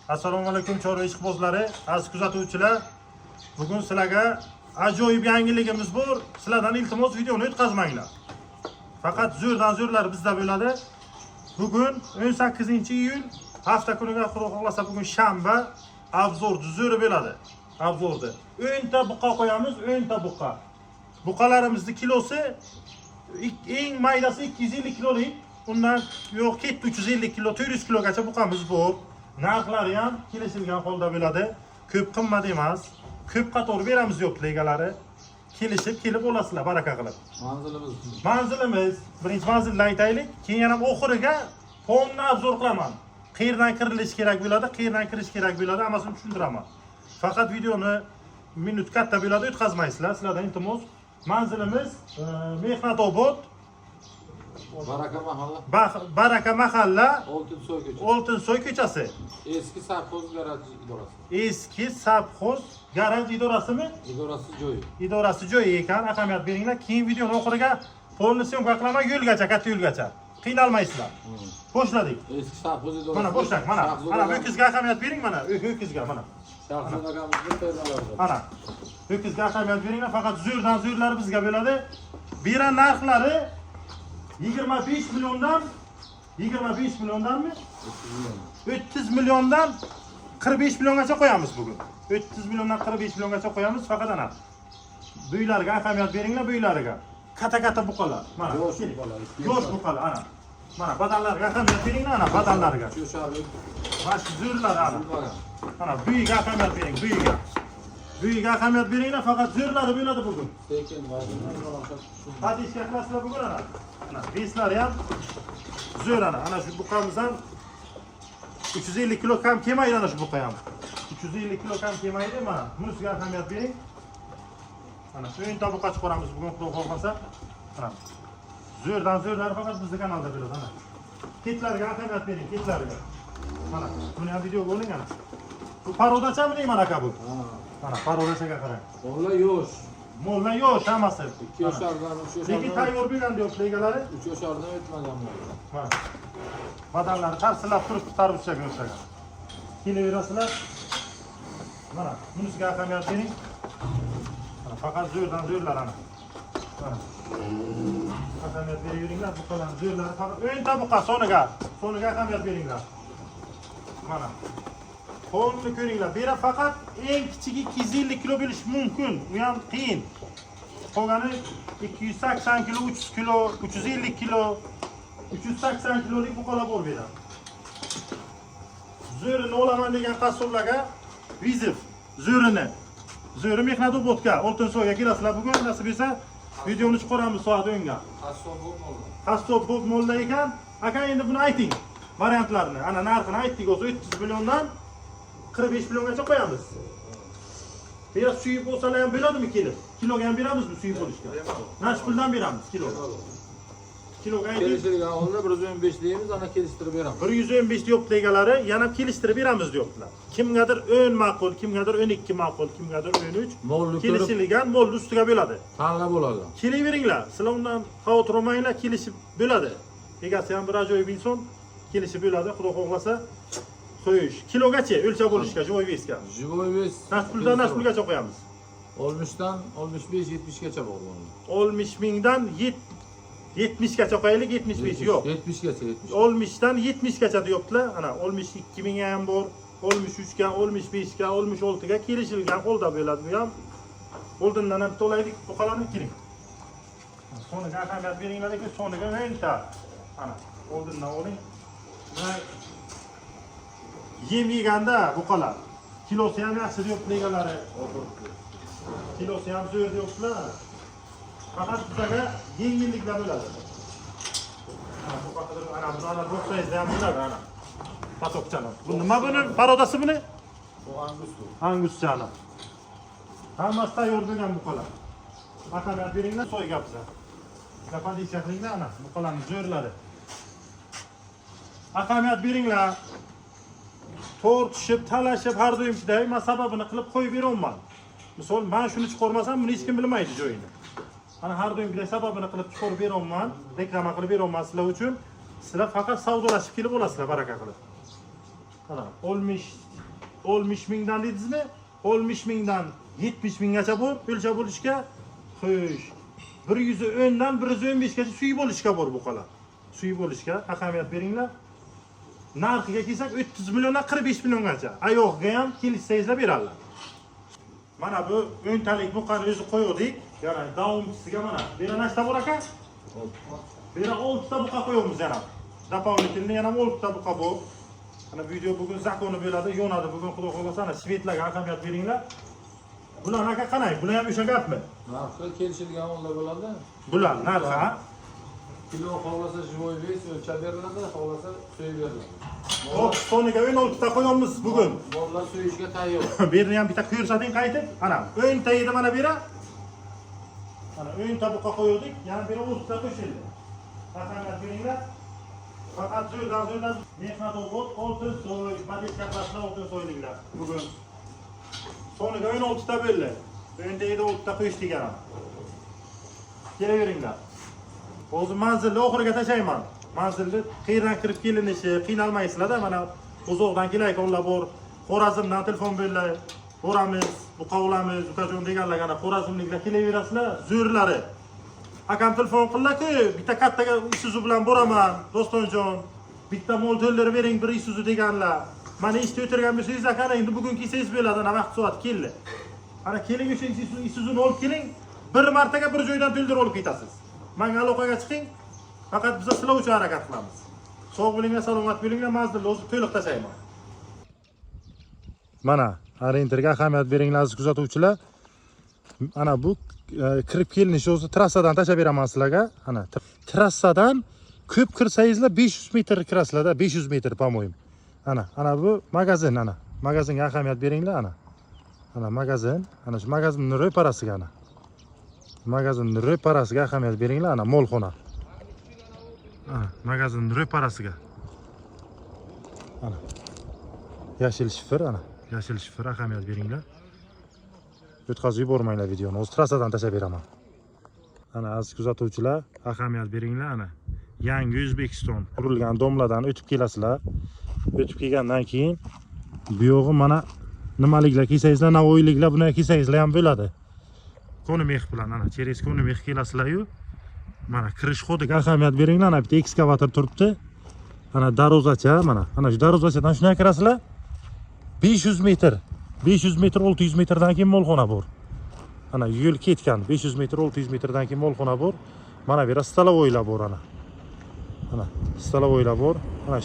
Assalomu alaykum chorva ishqibozlari, aziz kuzatuvchilar. Bugun sizlarga ajoyib yangiligimiz bor. Sizlardan iltimos videoni o'tkazmanglar. Faqat zo'rdan-zo'rlar bizda bo'ladi. Bugun 18-iyul hafta kuniga xohlasa bugun shanba obzor zo'ri bo'ladi. Obzorda 10 ta buqa qo'yamiz, 10 ta buqa. Buqalarimizning kilosi eng maydasi 250 kilolik. Undan yo'q ketdi 350 kilo, 400 kilogacha buqamiz bor. Narxlari ham kelishilgan holda bo'ladi. Ko'p qimmat emas. Ko'p qator beramiz yo'qlar egalari. Kelishib kelib olasizlar, baraka qilib. Manzilimiz, birinchi manzilni aytaylik, keyin ham oxiriga fonni obzor qilaman. Qayerdan kirilish kerak bo'ladi, qayerdan kirish kerak bo'ladi, hammasini tushuntiraman. Faqat videoni minut katta bo'ladi, o'tkazmaysizlar. Sizlardan iltimos. Manzilimiz Mehnatobod, Baraka mahalla, Oltinsoy ko'chasi. Eski savxoz garaj idorasi. Eski savxoz garaj idorasimi? Idorasi joyi ekan, ahamiyat beringlar. Keyin videoni oxiriga polni syomka qilaman, yo'lgacha, katta yo'lgacha. Qiynalmaysizlar. Boshladik. Eski savxoz idorasi. Mana boshlak, mana. Mana ho'kizga ahamiyat bering, mana. Ho'kizga, mana. Savxoz agamizga tayyorlanadi. Mana. Ho'kizga ahamiyat beringlar, faqat zo'rdan-zo'rlar bizga bo'ladi. Bira narxlari 25 milliondanmi? 30 milliondan 45 milliongacha qo'yamiz bugun. 30 milliondan 45 milliongacha qo'yamiz faqat ana. Buylarga ahamiyat beringlar, buylarga. Kata buqalar. Mana, yosh buqalar ana. Mana badallarga ahamiyat beringlar, ana badallarga. Mana shu zo'rlar ana. Ana buyiga ahamiyat bering, buyiga. Buyiga ahamiyat beringlar, faqat zo'rlari bo'ladi bugun. Sekin vazirlar Hadisga qilasizlar bugun ana. Ana beslari ham zo'r ana. Ana shu buqamiz ham 350 kilo kam kelmaydi ana shu buqa ham. 350 kilo kam kelmaydi mana. Bunisiga ahamiyat bering. Ana shu o'nta buqa chiqaramiz bugun xudo xohlasa. Ana. Zo'rdan-zo'rlar faqat bizning kanalda bo'ladi ana. Ketlarga ahamiyat bering, ketlarga. Mana buni ham video bo'ling ana. Bu parodachami deyman aka bu? Mana parodachaga qarang. Molla yosh. Molla yosh hammasi. 2 yoshlardan 3 yoshlardan. Lekin tayyor bo'lgan yo'q egalari. 3 yoshlardan o'tmagan molla. Mana. Badallari tarsillab turib tarbiyaga o'xshagan. Kelaverasizlar. Mana bunisiga ahamiyat bering. Mana faqat zo'rdan-zo'rlar ana. Mana. Ahamiyat beraveringlar, buqalar zo'rlar faqat 10 ta buqa soniga ahamiyat beringlar. Mana. Qo'lni ko'ringlar. Bera faqat eng kichigi 250 kilo bo'lishi mumkin. U ham qiyin. Qolgani 280 kilo, 300 kilo, 350 kilo, 380 kilolik buqalar bor beradi. Zo'rini olaman degan qassoblarga viziv zo'rini. Zo'ri Mehnatobodga, Oltinsoyga kelasizlar bugun nasib etsa videoni chiqaramiz soat 10 ga. Qassob bo'p molla ekan. Aka endi buni ayting. Variantlarini, ana narxini aytdik, o'zi 30 milliondan 45 milliongacha qo'yamiz. Biraz suyib bo'lsalar ham bo'ladimi kelib? Kiloga ham beramizmi suyib bo'lishga? Necha puldan beramiz kiloga? Kiloga ayting. Kelishilgan holda 115 deymiz, ana kelishtirib beramiz. 115 yo'qlar egalari, yana kelishtirib beramiz deyaptilar. Kimgadir 10 ma'qul, kimgadir 12 ma'qul, kimgadir 13. Kelishilgan molni ustiga bo'ladi. Tanlab bo'ladi. Kelaveringlar. Sizlar undan xavotir olmanglar, kelishib bo'ladi. Egasi ham bir ajoyib inson, kelishib bo'ladi, xudo xohlasa. Qo'yish. Kilogacha o'lchab olishga, joy vesga. Joy ves. Necha puldan necha pulgacha qo'yamiz? 60 dan 65 70 gacha bor buni. 60 mingdan 70 gacha qo'yaylik, 75 yo'q. 70 gacha, 70. 60 dan 70 gacha deyaptilar. Ana 62 mingga ham bor, 63 ga, 65 ga, 66 ga kelishilgan holda bo'ladi bu ham. Oldindan ham to'laylik, buqalarni keling. Soniga ahamiyat beringlar lekin soniga o'nta. Ana, oldindan oling. Yem yeganda buqalar kilosi ham yaxshi deyaptilar egalari. Kilosi ham zo'r deyaptilar. Faqat bizga yengilliklar bo'ladi. Ana bu qadar ana 90 da ham bo'ladi ana. Patokchalar. Bu nima buni? Parodasi buni? Bu angustur. Anguschalar. Hammasi tayyor bo'lgan buqalar. Ahamiyat beringlar, so'yga bizlar. Kapadish qilinglar ana, buqalarning zo'rlari. Ahamiyat beringlar. Tortishib, talashib, har doimchiday men sababini qilib qo'yib beraman. Misol, men shuni chiqarmasam, buni hech kim bilmaydi joyini. Ana har doimgidek sababini qilib chiqarib beraman, reklama qilib beraman sizlar uchun. Sizlar faqat savdolashib kelib olasizlar, baraka qilib. Ana 10 mingdan deydizmi? 10 mingdan 70 minggacha bor, o'lcha bo'lishga. Xo'sh. 110 dan 115 gacha suy bo'lishga bor bu qalar. Suy bo'lishga ahamiyat beringlar. Narxiga kelsak 30 milliondan 45 milliongacha. Oyoqqa ham kelishsangizlar beradilar. Mana bu o'ntalik buqani o'zi qo'ydik. Yana davomchisiga mana. Bera nechta bor aka? Bera 6 ta buqa qo'yamiz yana. Doполнительно yana 6 ta buqa bor. Ana video bugun zakoni bo'ladi, yonadi. Bugun xudo xolasa ana svetlarga ahamiyat beringlar. Bular aka qanday? Bular ham o'sha gapmi? Narxi kelishilgan o'nda bo'ladi. Bular narxi ha? Kilo xohlasa живой вес o'lchab beriladi, xohlasa so'yib beriladi. Hop, soniga 16 ta qo'yamiz bugun. Borlar so'yishga tayyor. Bu yerni ham bitta ko'rsating qaytib. Ana, 10 ta edi mana bu yerga. Ana 10 ta buqa qo'ydik, yana bir 30 ta qo'shildi. Ahamiyat beringlar. Faqat zo'rdan mehnat o'qib, oltin so'y, model qasla oltin so'yliklar bugun. Soniga 16 ta bo'ldi. 10 ta edi 6 ta qo'shdik yana. Kelaveringlar. O'zi manzilni oxiriga tashlayman. Manzilni qayerdan kirib kelinishi qiynalmaysizlar-da. Mana uzoqdan kelayotganlar bor. Xorazmdan telefon bo'ldi. Boramiz, buqa olamiz, ukajon deganlar ana xorazmliklar kelaverasizlar, zo'rlari. Akam telefon qildi-ku, bitta kattaga Isuzu bilan boraman, Dostonjon. Bitta mol to'ldirib bering, bir Isuzu deganlar. Mana ishda o'tirgan bo'lsangiz, aka, endi bugun kelsangiz bo'ladi, ana vaqt soat keldi. Ana keling o'sha Isuzuni olib keling, bir martaga bir joydan to'ldirib olib ketasiz. Menga aloqaga chiqing. Faqat biz sizlar uchun harakat qilamiz. Sog' bo'linglar, salomat bo'linglar, manzilni o'zi to'liq tashlayman. Mana Arenterga ahamiyat beringlar aziz kuzatuvchilar. Ana bu kirib kelinishi o'zi trassadan tashab beraman sizlarga. Ana trassadan ko'p kirsangizlar 500 metr kirasizlar-da, 500 metr по-моему. Ana bu magazin ana. Magazinga ahamiyat beringlar ana. Ana magazin, ana shu magazinning ro'parasiga ana. Magazinning ro'parasiga ahamiyat beringlar ana molxona. Ana magazinning ro'parasiga. Ana. Yashil shifr ana. Yashil shifr ahamiyat beringlar. O'tkazib yubormanglar videoni. O'z trassadan tashab beraman. Ana aziz kuzatuvchilar, ahamiyat beringlar ana. Yangi O'zbekiston qurilgan domladan o'tib kelasizlar. O'tib kelgandan keyin bu yog'i mana nimaliklar kelsangizlar, Navoiyliklar buni kelsangizlar ham bo'ladi. Ko'nimix bilan ana через Ko'nimix kelasizlar-yu. Mana kirish xodiga ahamiyat beringlar. Ana bitta ekskavator turibdi. Ana darozacha mana. Ana shu darozachadan shunday kirasizlar. 500 metr, 600 metrdan keyin molxona bor. Ana yo'l ketgan 500 metr, 600 metrdan keyin molxona bor. Mana bu yerda stalovoylar bor ana. Ana stalovoylar bor. Ana